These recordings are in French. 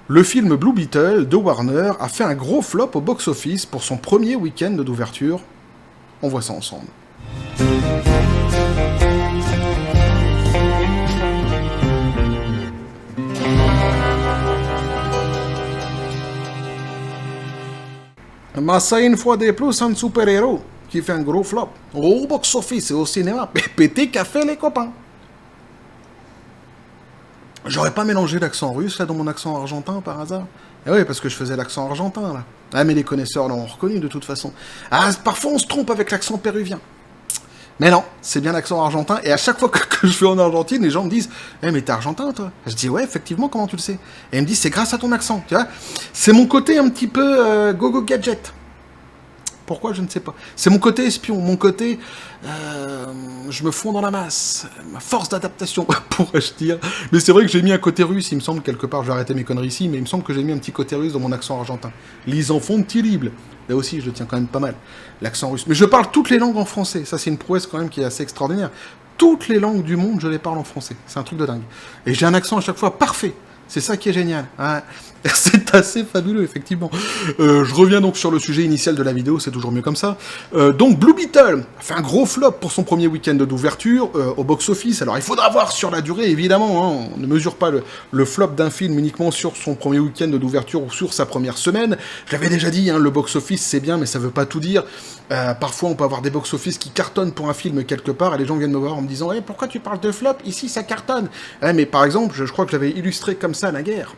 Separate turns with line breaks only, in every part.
Le film Blue Beetle de Warner a fait un gros flop au box-office pour son premier week-end d'ouverture. On voit ça ensemble. Mais c'est une fois de plus un super-héros qui fait un gros flop au box-office et au cinéma. Pété qu'a fait les copains. J'aurais pas mélangé l'accent russe là dans mon accent argentin par hasard? Eh oui, parce que je faisais l'accent argentin là. Ah, mais les connaisseurs l'ont reconnu de toute façon. Ah, parfois on se trompe avec l'accent péruvien. Mais non, c'est bien l'accent argentin. Et à chaque fois que je vais en Argentine, les gens me disent « Eh, mais t'es argentin, toi ?» Je dis « Ouais, effectivement, comment tu le sais ?» Et ils me disent « C'est grâce à ton accent, tu vois ?» C'est mon côté un petit peu go-go gadget. Pourquoi, je ne sais pas. C'est mon côté espion, mon côté... je me fonds dans la masse. Ma force d'adaptation, pourrais-je dire. Mais c'est vrai que j'ai mis un côté russe, il me semble, quelque part. Je vais arrêter mes conneries ici, mais il me semble que j'ai mis un petit côté russe dans mon accent argentin. Les enfants terribles. Là aussi, je le tiens quand même pas mal. L'accent russe. Mais je parle toutes les langues en français. Ça, c'est une prouesse quand même qui est assez extraordinaire. Toutes les langues du monde, je les parle en français. C'est un truc de dingue. Et j'ai un accent à chaque fois parfait. C'est ça qui est génial. Hein. C'est assez fabuleux, effectivement. Je reviens donc sur le sujet initial de la vidéo, c'est toujours mieux comme ça. Donc, Blue Beetle a fait un gros flop pour son premier week-end d'ouverture au box-office. Alors, il faudra voir sur la durée, évidemment. Hein. On ne mesure pas le flop d'un film uniquement sur son premier week-end d'ouverture ou sur sa première semaine. Je l'avais déjà dit, hein, le box-office, c'est bien, mais ça veut pas tout dire. Parfois, on peut avoir des box-office qui cartonnent pour un film quelque part, et les gens viennent me voir en me disant hey, « Pourquoi tu parles de flop? Ici, ça cartonne !» Mais par exemple, je crois que j'avais illustré comme ça naguère.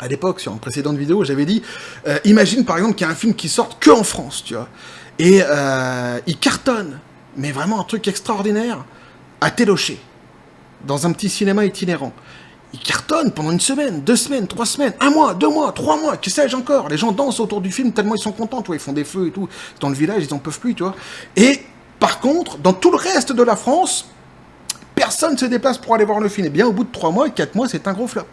À l'époque, sur une précédente vidéo, j'avais dit imagine par exemple qu'il y a un film qui sorte que en France, tu vois, et il cartonne, mais vraiment un truc extraordinaire, à Télocher, dans un petit cinéma itinérant. Il cartonne pendant une semaine, 2 semaines, 3 semaines, 1 mois, 2 mois, 3 mois, que sais-je encore. Les gens dansent autour du film tellement ils sont contents, tu vois, ils font des feux et tout. Dans le village, ils en peuvent plus, tu vois. Et par contre, dans tout le reste de la France, personne ne se déplace pour aller voir le film. Et bien, au bout de 3 mois, 4 mois, c'est un gros flop.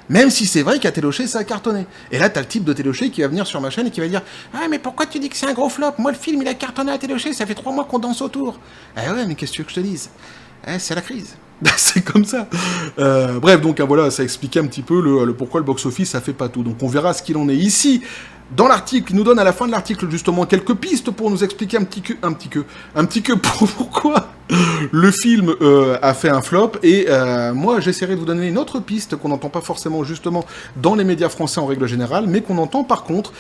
Même si c'est vrai qu'à Télocher, ça a cartonné. Et là, t'as le type de Télocher qui va venir sur ma chaîne et qui va dire « Ah, mais pourquoi tu dis que c'est un gros flop? Moi, le film, il a cartonné à Télocher, ça fait 3 mois qu'on danse autour. » Eh ouais, mais qu'est-ce que tu veux que je te dise? C'est la crise. C'est comme ça. Bref, donc voilà, ça expliquait un petit peu le pourquoi le box-office, ça fait pas tout. Donc on verra ce qu'il en est ici. Dans l'article, il nous donne à la fin de l'article justement quelques pistes pour nous expliquer un petit que pourquoi le film a fait un flop. Et moi, j'essaierai de vous donner une autre piste qu'on n'entend pas forcément justement dans les médias français en règle générale, mais qu'on entend par contre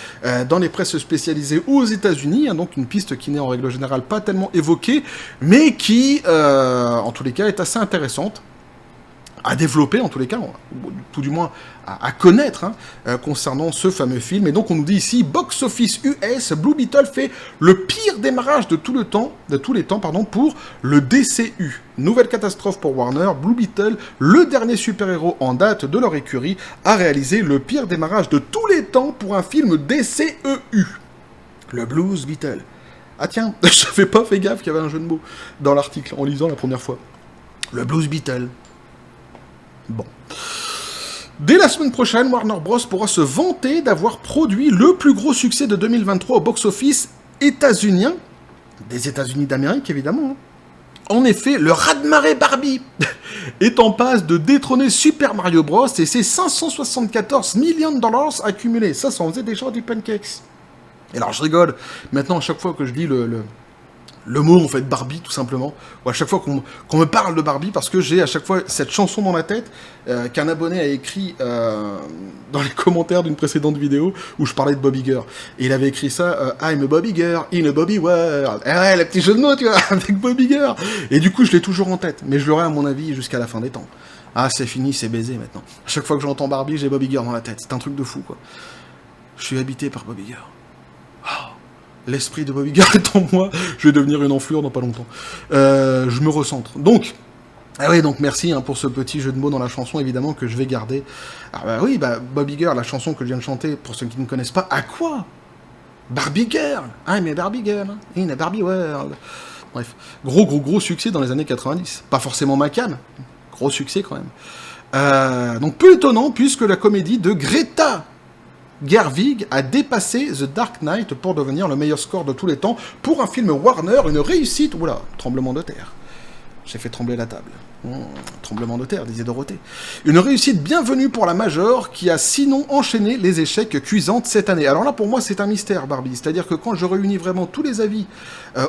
dans les presses spécialisées aux États-Unis. Hein, donc une piste qui n'est en règle générale pas tellement évoquée, mais qui, en tous les cas, est assez intéressante à développer, en tous les cas, tout du moins à connaître, hein, concernant ce fameux film. Et donc, on nous dit ici, Box Office US, Blue Beetle fait le pire démarrage de tous les temps, pour le DCU. Nouvelle catastrophe pour Warner, Blue Beetle, le dernier super-héros en date de leur écurie, a réalisé le pire démarrage de tous les temps pour un film DCEU. Le Blues Beetle. Ah tiens, je n'avais pas fait gaffe qu'il y avait un jeu de mots dans l'article, en lisant la première fois. Le Blues Beetle. Bon. Dès la semaine prochaine, Warner Bros. Pourra se vanter d'avoir produit le plus gros succès de 2023 au box-office états-unien, des États-Unis d'Amérique évidemment. En effet, le raz-de-marée Barbie est en passe de détrôner Super Mario Bros. Et ses 574 millions de dollars accumulés. Ça en faisait déjà du pancakes. Et alors je rigole, maintenant à chaque fois que je dis le mot, en fait, Barbie, tout simplement. Ou à chaque fois qu'on me parle de Barbie, parce que j'ai à chaque fois cette chanson dans la tête qu'un abonné a écrit dans les commentaires d'une précédente vidéo où je parlais de Bobby Girl. Et il avait écrit ça, I'm a Bobby Girl in a Bobby World. Et ouais, le petit jeu de mots, tu vois, avec Bobby Girl. Et du coup, je l'ai toujours en tête. Mais je l'aurai, à mon avis, jusqu'à la fin des temps. Ah, c'est fini, c'est baisé, maintenant. À chaque fois que j'entends Barbie, j'ai Bobby Girl dans la tête. C'est un truc de fou, quoi. Je suis habité par Bobby Girl. Oh. L'esprit de Bobby Girl est en moi, je vais devenir une enflure dans pas longtemps. Je me recentre. Donc, ah oui, donc merci hein, pour ce petit jeu de mots dans la chanson, évidemment, que je vais garder. Ah bah oui, Bobby Girl, la chanson que je viens de chanter, pour ceux qui ne connaissent pas, à quoi? Barbie Girl. Ah, mais Barbie Girl, in a Barbie World. Bref, gros succès dans les années 90. Pas forcément ma cam, gros succès quand même. Donc peu étonnant, puisque la comédie de Greta Gerwig a dépassé The Dark Knight pour devenir le meilleur score de tous les temps pour un film Warner, une réussite. Oula, tremblement de terre. J'ai fait trembler la table. Tremblement de terre, disait Dorothée. Une réussite bienvenue pour la Major, qui a sinon enchaîné les échecs cuisantes cette année. Alors là, pour moi, c'est un mystère, Barbie. C'est-à-dire que quand je réunis vraiment tous les avis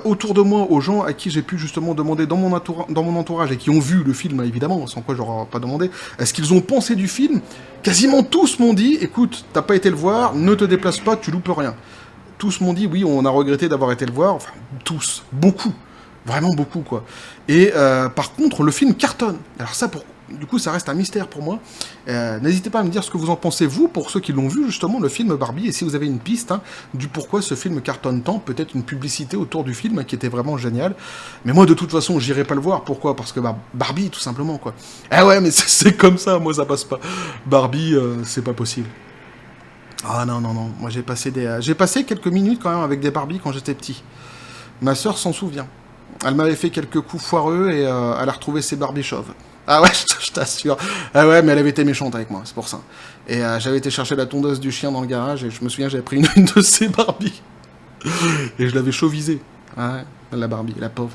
autour de moi, aux gens à qui j'ai pu justement demander dans mon entourage, et qui ont vu le film, évidemment, sans quoi j'aurais pas demandé, ce qu'ils ont pensé du film, quasiment tous m'ont dit, écoute, t'as pas été le voir, ne te déplace pas, tu loupes rien. Tous m'ont dit, oui, on a regretté d'avoir été le voir, enfin, tous, beaucoup. Vraiment beaucoup, quoi. Et par contre, le film cartonne. Alors ça, du coup, ça reste un mystère pour moi. N'hésitez pas à me dire ce que vous en pensez, vous, pour ceux qui l'ont vu, justement, le film Barbie, et si vous avez une piste du pourquoi ce film cartonne tant, peut-être une publicité autour du film qui était vraiment géniale. Mais moi, de toute façon, j'irai pas le voir. Pourquoi ? Parce que Barbie, tout simplement, quoi. Ah ouais, mais c'est comme ça, moi, ça passe pas. Barbie, c'est pas possible. Ah non, non, non. Moi, j'ai passé quelques minutes, quand même, avec des Barbies quand j'étais petit. Ma sœur s'en souvient. Elle m'avait fait quelques coups foireux et elle a retrouvé ses Barbie chauves. Ah ouais, je t'assure. Ah ouais, mais elle avait été méchante avec moi, c'est pour ça. Et j'avais été chercher la tondeuse du chien dans le garage et je me souviens, j'avais pris une de ses Barbie. Et je l'avais chauvisée. Ouais, la Barbie, la pauvre.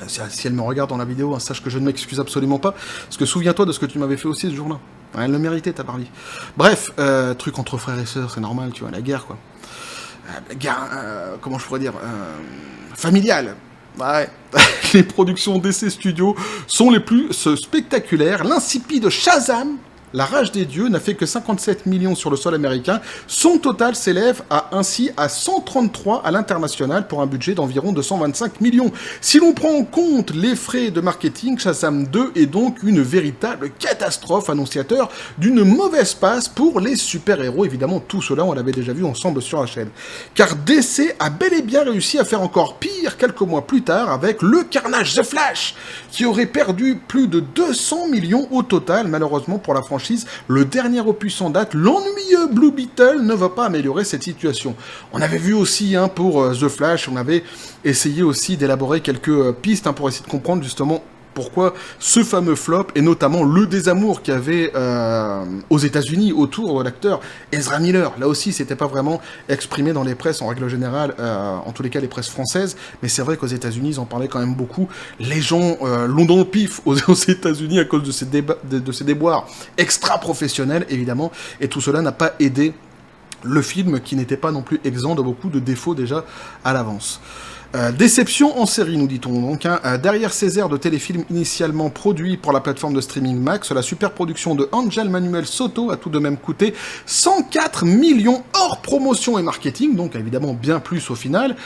Si elle me regarde dans la vidéo, sache que je ne m'excuse absolument pas. Parce que souviens-toi de ce que tu m'avais fait aussi ce jour-là. Elle le méritait, ta Barbie. Bref, truc entre frères et sœurs, c'est normal, tu vois, la guerre, quoi. La guerre, comment je pourrais dire familiale. Ouais, les productions DC Studios sont les plus spectaculaires. L'insipide Shazam, la rage des dieux, n'a fait que 57 millions sur le sol américain. Son total s'élève ainsi à 133 à l'international pour un budget d'environ 225 millions. Si l'on prend en compte les frais de marketing, Shazam 2 est donc une véritable catastrophe annonciateur d'une mauvaise passe pour les super-héros. Évidemment, tout cela, on l'avait déjà vu ensemble sur la chaîne. Car DC a bel et bien réussi à faire encore pire quelques mois plus tard avec le carnage The Flash, qui aurait perdu plus de 200 millions au total, malheureusement pour la franchise. Le dernier opus en date, l'ennuyeux Blue Beetle, ne va pas améliorer cette situation. On avait vu aussi pour The Flash, on avait essayé aussi d'élaborer quelques pistes pour essayer de comprendre justement pourquoi ce fameux flop, et notamment le désamour qu'il y avait aux États-Unis autour de l'acteur Ezra Miller. Là aussi, c'était pas vraiment exprimé dans les presses en règle générale, en tous les cas les presses françaises, mais c'est vrai qu'aux États-Unis, ils en parlaient quand même beaucoup. Les gens l'ont dans le pif aux États-Unis à cause de ces déboires extra-professionnels, évidemment, et tout cela n'a pas aidé le film qui n'était pas non plus exempt de beaucoup de défauts déjà à l'avance. Déception en série, nous dit-on donc. Derrière ces airs de téléfilm initialement produits pour la plateforme de streaming Max, la super production de Angel Manuel Soto a tout de même coûté 104 millions hors promotion et marketing, donc évidemment bien plus au final.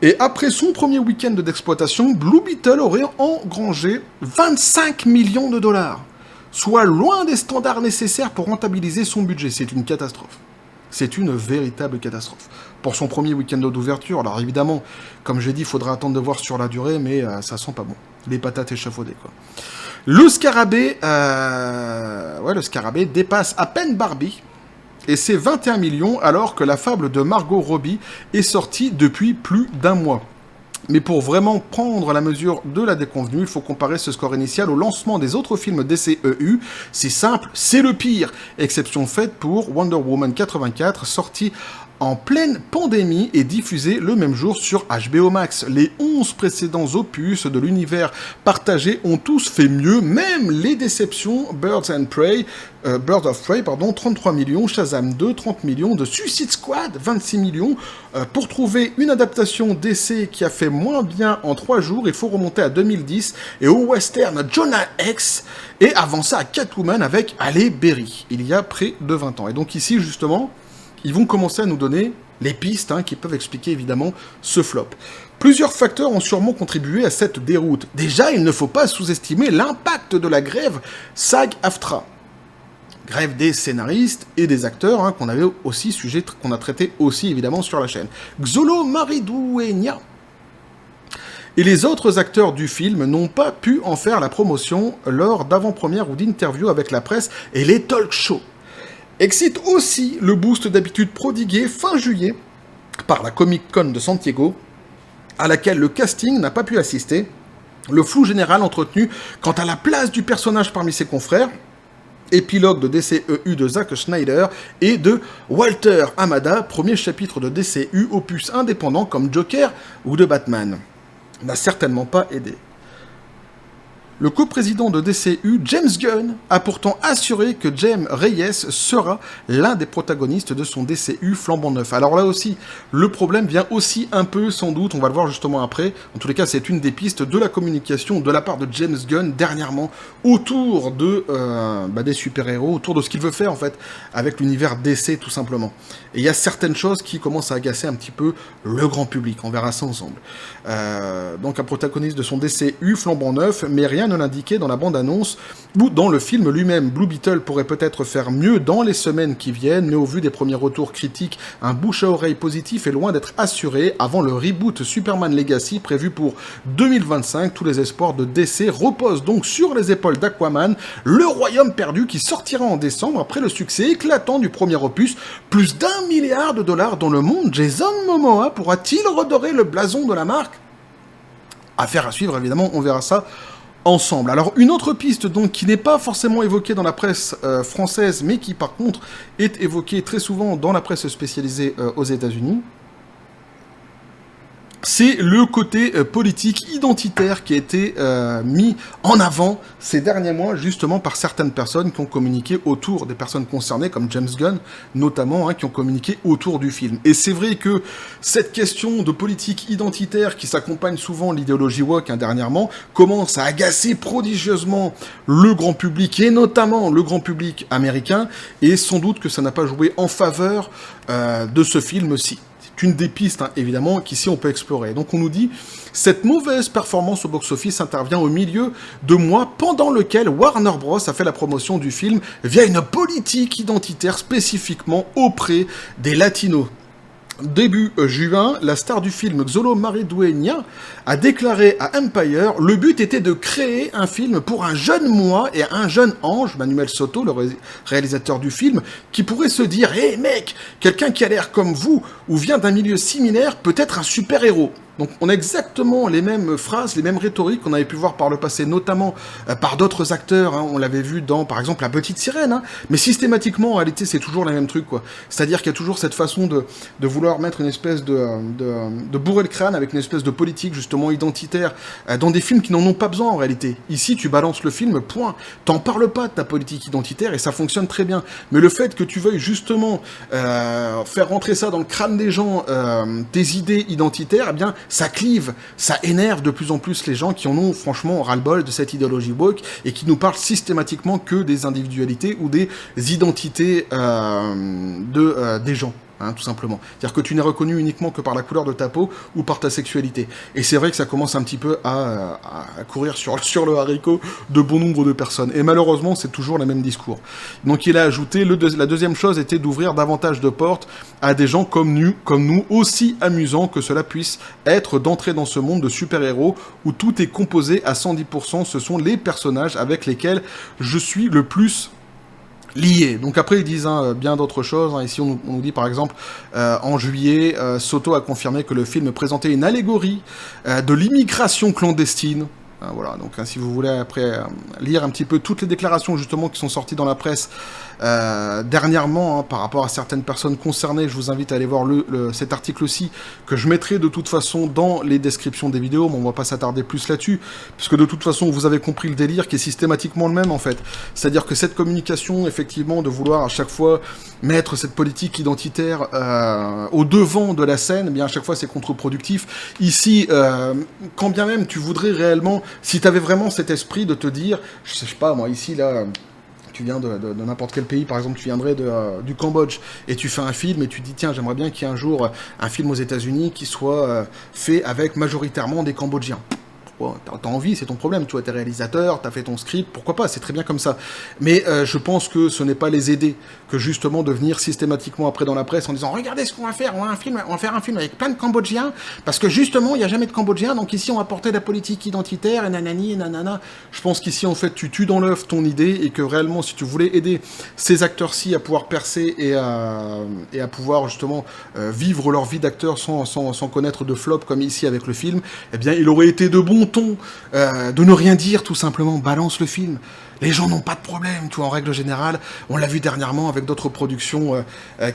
Et après son premier week-end d'exploitation, Blue Beetle aurait engrangé 25 millions de dollars, soit loin des standards nécessaires pour rentabiliser son budget. C'est une catastrophe. C'est une véritable catastrophe. Pour son premier week-end d'ouverture, alors évidemment, comme j'ai dit, il faudra attendre de voir sur la durée, mais ça sent pas bon. Les patates échafaudées, quoi. Le Scarabée, le Scarabée dépasse à peine Barbie, et c'est 21 millions, alors que la fable de Margot Robbie est sortie depuis plus d'un mois. Mais pour vraiment prendre la mesure de la déconvenue, il faut comparer ce score initial au lancement des autres films DCEU. C'est simple, c'est le pire. Exception faite pour Wonder Woman 84, sorti en pleine pandémie et diffusé le même jour sur HBO Max. Les 11 précédents opus de l'univers partagé ont tous fait mieux, même les déceptions Birds of Prey, 33 millions, Shazam 2, 30 millions, de Suicide Squad, 26 millions. Pour trouver une adaptation DC qui a fait moins bien en 3 jours, il faut remonter à 2010 et au western Jonah Hex, et avant ça à Catwoman avec Halle Berry, il y a près de 20 ans. Et donc ici, justement, ils vont commencer à nous donner les pistes qui peuvent expliquer évidemment ce flop. Plusieurs facteurs ont sûrement contribué à cette déroute. Déjà, il ne faut pas sous-estimer l'impact de la grève SAG-AFTRA. Grève des scénaristes et des acteurs, qu'on avait aussi qu'on a traité aussi évidemment sur la chaîne. Xolo Maridueña et les autres acteurs du film n'ont pas pu en faire la promotion lors d'avant-premières ou d'interviews avec la presse et les talk shows. Excite aussi le boost d'habitude prodigué fin juillet par la Comic-Con de Santiago, à laquelle le casting n'a pas pu assister, le flou général entretenu quant à la place du personnage parmi ses confrères, épilogue de DCEU de Zack Snyder et de Walter Hamada, premier chapitre de DCU opus indépendant comme Joker ou de Batman, n'a certainement pas aidé. Le coprésident de DCU, James Gunn, a pourtant assuré que James Reyes sera l'un des protagonistes de son DCU flambant neuf. Alors là aussi, le problème vient aussi un peu, sans doute, on va le voir justement après, en tous les cas c'est une des pistes de la communication de la part de James Gunn dernièrement autour de, des super-héros, autour de ce qu'il veut faire en fait avec l'univers DC tout simplement. Et il y a certaines choses qui commencent à agacer un petit peu le grand public, on verra ça ensemble. Donc un protagoniste de son DCU flambant neuf, mais rien ne l'indiquait dans la bande-annonce ou dans le film lui-même. Blue Beetle pourrait peut-être faire mieux dans les semaines qui viennent, mais au vu des premiers retours critiques, un bouche à oreille positif est loin d'être assuré avant le reboot Superman Legacy prévu pour 2025. Tous les espoirs de DC reposent donc sur les épaules d'Aquaman, le royaume perdu qui sortira en décembre après le succès éclatant du premier opus, plus d'1 milliard de dollars dans le monde. Jason Momoa pourra-t-il redorer le blason de la marque? Affaire à suivre, évidemment, on verra ça ensemble. Alors, une autre piste, donc, qui n'est pas forcément évoquée dans la presse française, mais qui, par contre, est évoquée très souvent dans la presse spécialisée aux États-Unis, c'est le côté politique identitaire qui a été mis en avant ces derniers mois, justement par certaines personnes qui ont communiqué autour des personnes concernées, comme James Gunn, notamment, qui ont communiqué autour du film. Et c'est vrai que cette question de politique identitaire qui s'accompagne souvent de l'idéologie woke, dernièrement, commence à agacer prodigieusement le grand public, et notamment le grand public américain, et sans doute que ça n'a pas joué en faveur de ce film-ci. Une des pistes, évidemment, qu'ici on peut explorer. Donc on nous dit, cette mauvaise performance au box-office intervient au milieu de mois pendant lequel Warner Bros. A fait la promotion du film via une politique identitaire spécifiquement auprès des latinos. Début juin, la star du film Xolo Maridueña a déclaré à Empire, le but était de créer un film pour un jeune moi et un jeune ange, Manuel Soto, le réalisateur du film, qui pourrait se dire, hé mec, quelqu'un qui a l'air comme vous ou vient d'un milieu similaire peut être un super-héros. Donc on a exactement les mêmes phrases, les mêmes rhétoriques qu'on avait pu voir par le passé, notamment par d'autres acteurs. On l'avait vu dans, par exemple, La Petite Sirène. Mais systématiquement, en réalité, c'est toujours le même truc, quoi. C'est-à-dire qu'il y a toujours cette façon de vouloir mettre une espèce de bourrer le crâne avec une espèce de politique, justement, identitaire, dans des films qui n'en ont pas besoin, en réalité. Ici, tu balances le film, point. T'en parles pas de ta politique identitaire et ça fonctionne très bien. Mais le fait que tu veuilles, justement, faire rentrer ça dans le crâne des gens, tes idées identitaires, eh bien, ça clive, ça énerve de plus en plus les gens qui en ont franchement ras-le-bol de cette idéologie woke et qui nous parlent systématiquement que des individualités ou des identités des gens. Tout simplement. C'est-à-dire que tu n'es reconnu uniquement que par la couleur de ta peau ou par ta sexualité. Et c'est vrai que ça commence un petit peu à courir sur le haricot de bon nombre de personnes. Et malheureusement, c'est toujours le même discours. Donc il a ajouté, la deuxième chose était d'ouvrir davantage de portes à des gens comme nous, aussi amusants que cela puisse être d'entrer dans ce monde de super-héros où tout est composé à 110%. Ce sont les personnages avec lesquels je suis le plus liés. Donc après ils disent bien d'autres choses. Ici on nous dit par exemple en juillet, Soto a confirmé que le film présentait une allégorie de l'immigration clandestine. Voilà, donc si vous voulez après lire un petit peu toutes les déclarations justement qui sont sorties dans la presse dernièrement par rapport à certaines personnes concernées, je vous invite à aller voir cet article aussi que je mettrai de toute façon dans les descriptions des vidéos, mais on va pas s'attarder plus là-dessus, puisque de toute façon vous avez compris le délire qui est systématiquement le même en fait. C'est-à-dire que cette communication effectivement de vouloir à chaque fois mettre cette politique identitaire au devant de la scène, eh bien à chaque fois c'est contre-productif. Ici, quand bien même tu voudrais réellement, si tu avais vraiment cet esprit de te dire, je sais pas moi ici là, tu viens de n'importe quel pays, par exemple tu viendrais du Cambodge, et tu fais un film et tu dis tiens j'aimerais bien qu'il y ait un jour un film aux États-Unis qui soit fait avec majoritairement des Cambodgiens. Bon, t'as envie, c'est ton problème, tu vois, t'es réalisateur, t'as fait ton script, pourquoi pas, c'est très bien comme ça. Mais je pense que ce n'est pas les aider que justement de venir systématiquement après dans la presse en disant regardez ce qu'on va faire, on va faire un film avec plein de Cambodgiens, parce que justement il n'y a jamais de Cambodgiens, donc ici on va porter la politique identitaire, et nanani, et nanana. Je pense qu'ici en fait tu tues dans l'œuf ton idée, et que réellement si tu voulais aider ces acteurs-ci à pouvoir percer et à pouvoir justement vivre leur vie d'acteur sans connaître de flop comme ici avec le film, eh bien il aurait été de bon ton de ne rien dire, tout simplement, balance le film. Les gens n'ont pas de problème, tu vois, en règle générale. On l'a vu dernièrement avec d'autres productions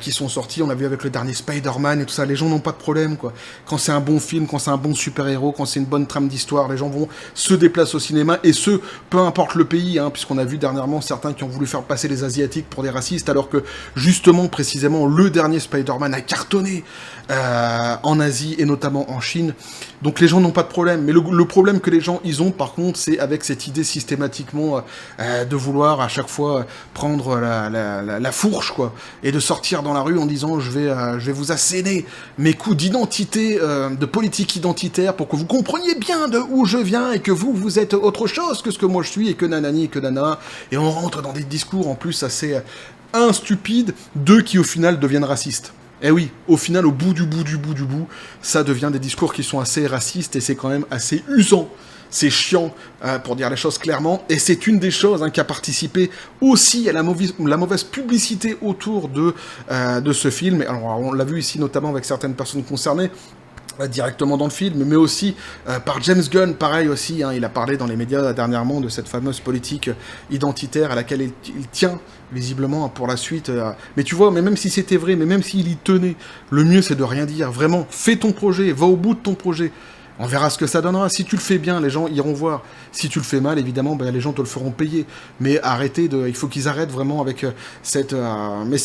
qui sont sorties. On l'a vu avec le dernier Spider-Man et tout ça. Les gens n'ont pas de problème, quoi. Quand c'est un bon film, quand c'est un bon super-héros, quand c'est une bonne trame d'histoire, les gens vont se déplacer au cinéma. Et ce, peu importe le pays, hein, puisqu'on a vu dernièrement certains qui ont voulu faire passer les Asiatiques pour des racistes, alors que, justement, précisément, le dernier Spider-Man a cartonné en Asie et notamment en Chine. Donc les gens n'ont pas de problème. Mais le problème que les gens, ils ont, par contre, c'est avec cette idée systématiquement de vouloir à chaque fois prendre la fourche, quoi, et de sortir dans la rue en disant je vais vous asséner mes coups d'identité, de politique identitaire, pour que vous compreniez bien de où je viens et que vous êtes autre chose que ce que moi je suis et que nanani et que nana. Et on rentre dans des discours en plus assez instupides, qui au final deviennent racistes. Eh oui, au final, au bout du bout, ça devient des discours qui sont assez racistes et c'est quand même assez usant. C'est chiant, pour dire les choses clairement, et c'est une des choses qui a participé aussi à la mauvaise publicité autour de ce film. Alors, on l'a vu ici notamment avec certaines personnes concernées, directement dans le film, mais aussi par James Gunn, pareil aussi, il a parlé dans les médias dernièrement de cette fameuse politique identitaire à laquelle il tient, visiblement, pour la suite. Mais tu vois, mais même si c'était vrai, mais même s'il y tenait, le mieux c'est de rien dire, vraiment, fais ton projet, va au bout de ton projet. On verra ce que ça donnera. Si tu le fais bien, les gens iront voir. Si tu le fais mal, évidemment, les gens te le feront payer. Mais il faut qu'ils arrêtent vraiment avec cette... Mais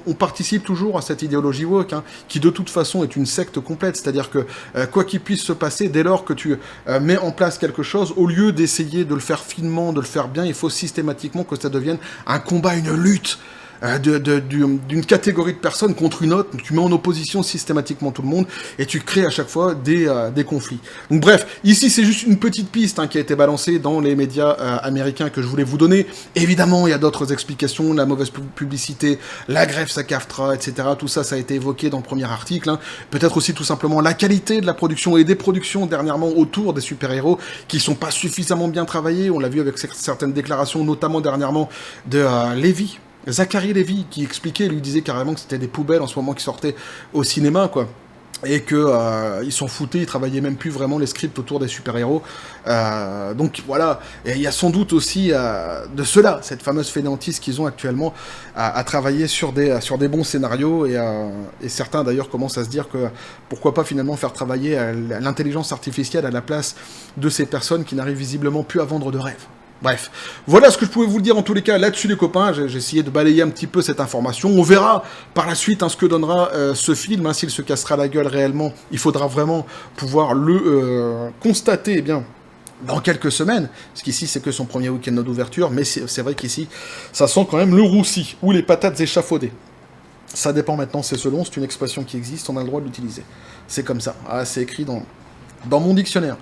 on participe toujours à cette idéologie woke, qui de toute façon est une secte complète. C'est-à-dire que, quoi qu'il puisse se passer, dès lors que tu mets en place quelque chose, au lieu d'essayer de le faire finement, de le faire bien, il faut systématiquement que ça devienne un combat, une lutte d'une catégorie de personnes contre une autre. Tu mets en opposition systématiquement tout le monde et tu crées à chaque fois des conflits. Donc bref, ici c'est juste une petite piste qui a été balancée dans les médias américains que je voulais vous donner. Évidemment, il y a d'autres explications, la mauvaise publicité, la grève SAG-AFTRA, etc. Tout ça, ça a été évoqué dans le premier article. Peut-être aussi tout simplement la qualité de la production et des productions dernièrement autour des super-héros qui sont pas suffisamment bien travaillés. On l'a vu avec certaines déclarations, notamment dernièrement de Zachary Levi, qui expliquait, lui disait carrément que c'était des poubelles en ce moment qui sortaient au cinéma, quoi. Et que ils s'en foutaient, ils travaillaient même plus vraiment les scripts autour des super-héros. Donc voilà, et il y a sans doute aussi de cela, cette fameuse fainéantise qu'ils ont actuellement à travailler sur des bons scénarios, et certains d'ailleurs commencent à se dire que pourquoi pas finalement faire travailler l'intelligence artificielle à la place de ces personnes qui n'arrivent visiblement plus à vendre de rêves. Bref, voilà ce que je pouvais vous dire en tous les cas là-dessus les copains, j'ai essayé de balayer un petit peu cette information, on verra par la suite ce que donnera ce film, s'il se cassera la gueule réellement, il faudra vraiment pouvoir le constater, dans quelques semaines, parce qu'ici c'est que son premier week-end d'ouverture, mais c'est vrai qu'ici ça sent quand même le roussi, ou les patates échafaudées. Ça dépend maintenant, c'est selon, c'est une expression qui existe, on a le droit de l'utiliser. C'est comme ça, c'est écrit dans mon dictionnaire.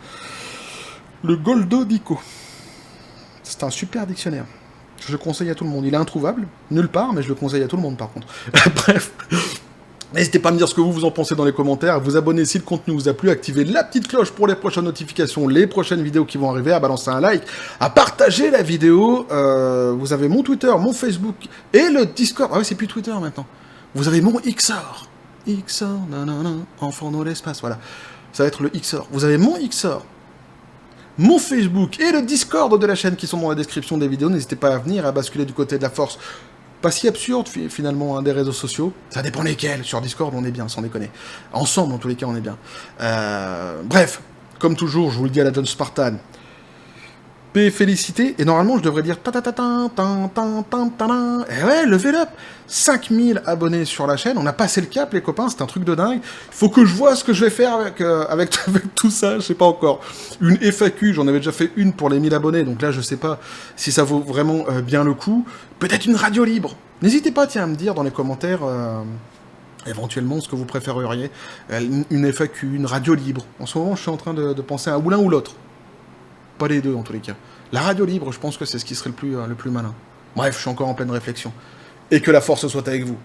Le Goldo Dico. C'est un super dictionnaire. Je le conseille à tout le monde. Il est introuvable, nulle part, mais je le conseille à tout le monde par contre. Bref. N'hésitez pas à me dire ce que vous en pensez dans les commentaires, à vous abonner si le contenu vous a plu, à activer la petite cloche pour les prochaines notifications, les prochaines vidéos qui vont arriver, à balancer un like, à partager la vidéo. Vous avez mon Twitter, mon Facebook et le Discord. Ah ouais, c'est plus Twitter maintenant. Vous avez mon XOR. XOR, nanana, enfant dans l'espace, voilà. Ça va être le XOR. Vous avez mon XOR, mon Facebook et le Discord de la chaîne qui sont dans la description des vidéos. N'hésitez pas à venir, à basculer du côté de la force. Pas si absurde, finalement, des réseaux sociaux. Ça dépend lesquels. Sur Discord, on est bien, sans déconner. Ensemble, en tous les cas, on est bien. Bref, comme toujours, je vous le dis à la John Spartan. Paix et félicité. Et normalement, je devrais dire... Et ouais, level up. 5000 abonnés sur la chaîne. On a passé le cap, les copains. C'est un truc de dingue. Il faut que je vois ce que je vais faire avec tout ça. Je sais pas encore. Une FAQ. J'en avais déjà fait une pour les 1000 abonnés. Donc là, je sais pas si ça vaut vraiment bien le coup. Peut-être une radio libre. N'hésitez pas, à me dire dans les commentaires... éventuellement ce que vous préféreriez. Une FAQ, une radio libre. En ce moment, je suis en train de penser à ou l'un ou l'autre. Pas les deux, en tous les cas. La radio libre, je pense que c'est ce qui serait le plus malin. Bref, je suis encore en pleine réflexion. Et que la force soit avec vous.